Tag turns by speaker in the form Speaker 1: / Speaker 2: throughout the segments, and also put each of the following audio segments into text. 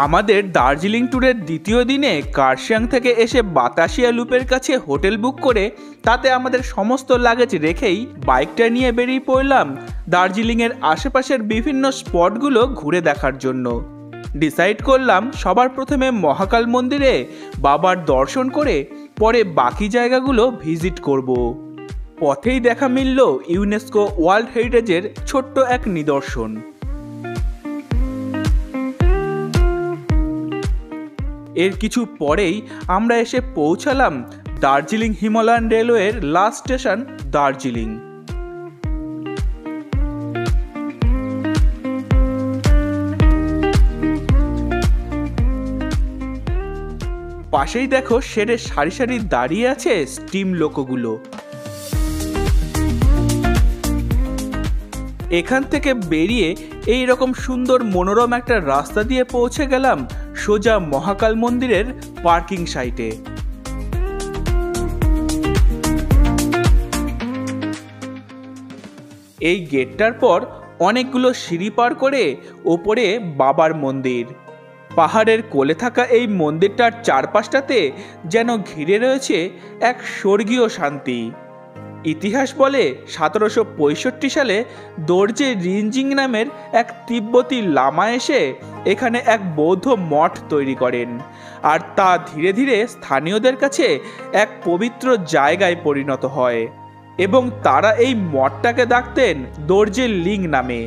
Speaker 1: আমাদের দার্জিলিং ট্যুরের দ্বিতীয় দিনে কার্শিয়াং থেকে এসে বাতাসিয়া লুপের কাছে হোটেল বুক করে তাতে আমাদের সমস্ত লাগেজ রেখেই বাইকটা নিয়ে বেরিয়ে পড়লাম দার্জিলিংয়ের আশেপাশের বিভিন্ন স্পটগুলো ঘুরে দেখার জন্য। ডিসাইড করলাম সবার প্রথমে মহাকাল মন্দিরে বাবার দর্শন করে পরে বাকি জায়গাগুলো ভিজিট করব। পথেই দেখা মিলল ইউনেস্কো ওয়ার্ল্ড হেরিটেজের ছোট্ট এক নিদর্শন। এর কিছু পরেই আমরা এসে পৌঁছালাম দার্জিলিং হিমালয়ান রেলওয়ের লাস্ট স্টেশন দার্জিলিং। পাশেই দেখো শেডে সারি সারি দাঁড়িয়ে আছে স্টিম লোকোগুলো। এখান থেকে বেরিয়ে এই রকম সুন্দর মনোরম একটা রাস্তা দিয়ে পৌঁছে গেলাম সোজা মহাকাল মন্দিরের পার্কিং সাইটে। এই গেটটার পর অনেকগুলো সিঁড়ি পার করে ওপরে বাবার মন্দির। পাহাড়ের কোলে থাকা এই মন্দিরটার চারপাশটাতে যেন ঘিরে রয়েছে এক স্বর্গীয় শান্তি। ইতিহাস বলে 1765 সালে দর্জে রিনজিং নামের এক তিব্বতী লামা এসে এখানে এক বৌদ্ধ মঠ তৈরি করেন, আর তা ধীরে ধীরে স্থানীয়দের কাছে এক পবিত্র জায়গায় পরিণত হয় এবং তারা এই মঠটাকে ডাকতেন দর্জে লিং নামে,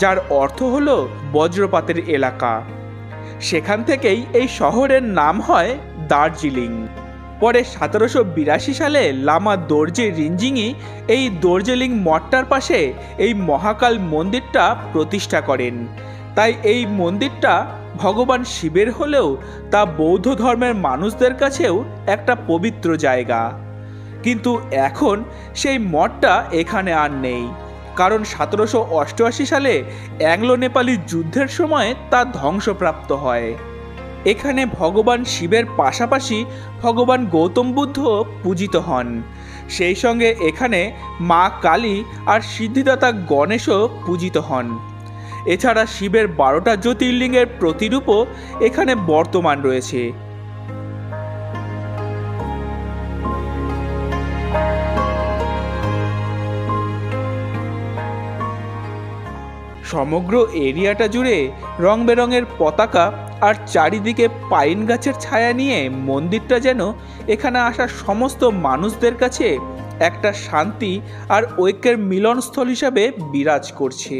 Speaker 1: যার অর্থ হলো বজ্রপাতের এলাকা। সেখান থেকেই এই শহরের নাম হয় দার্জিলিং। পরে 1782 সালে লামা দর্জে রিনজিংই এই দর্জিলিং মঠটার পাশে এই মহাকাল মন্দিরটা প্রতিষ্ঠা করেন। তাই এই মন্দিরটা ভগবান শিবের হলেও তা বৌদ্ধ ধর্মের মানুষদের কাছেও একটা পবিত্র জায়গা। কিন্তু এখন সেই মঠটা এখানে আর নেই, কারণ 1788 সালে অ্যাংলো নেপালি যুদ্ধের সময় তা ধ্বংসপ্রাপ্ত হয়। এখানে ভগবান শিবের পাশাপাশি ভগবান গৌতম বুদ্ধ পূজিত হন। সেই সঙ্গে এখানে মা কালী আর সিদ্ধিদাতা গণেশও পূজিত হন। এছাড়া শিবের 12টা জ্যোতির্লিঙ্গের প্রতিরূপও এখানে বর্তমান রয়েছে। সমগ্র এরিয়াটা জুড়ে রং বেরঙের পতাকা আর চারিদিকে পাইন গাছের ছায়া নিয়ে মন্দিরটা যেন এখানে আসা সমস্ত মানুষদের কাছে একটা শান্তি আর ঐক্যের মিলনস্থল হিসাবে বিরাজ করছে।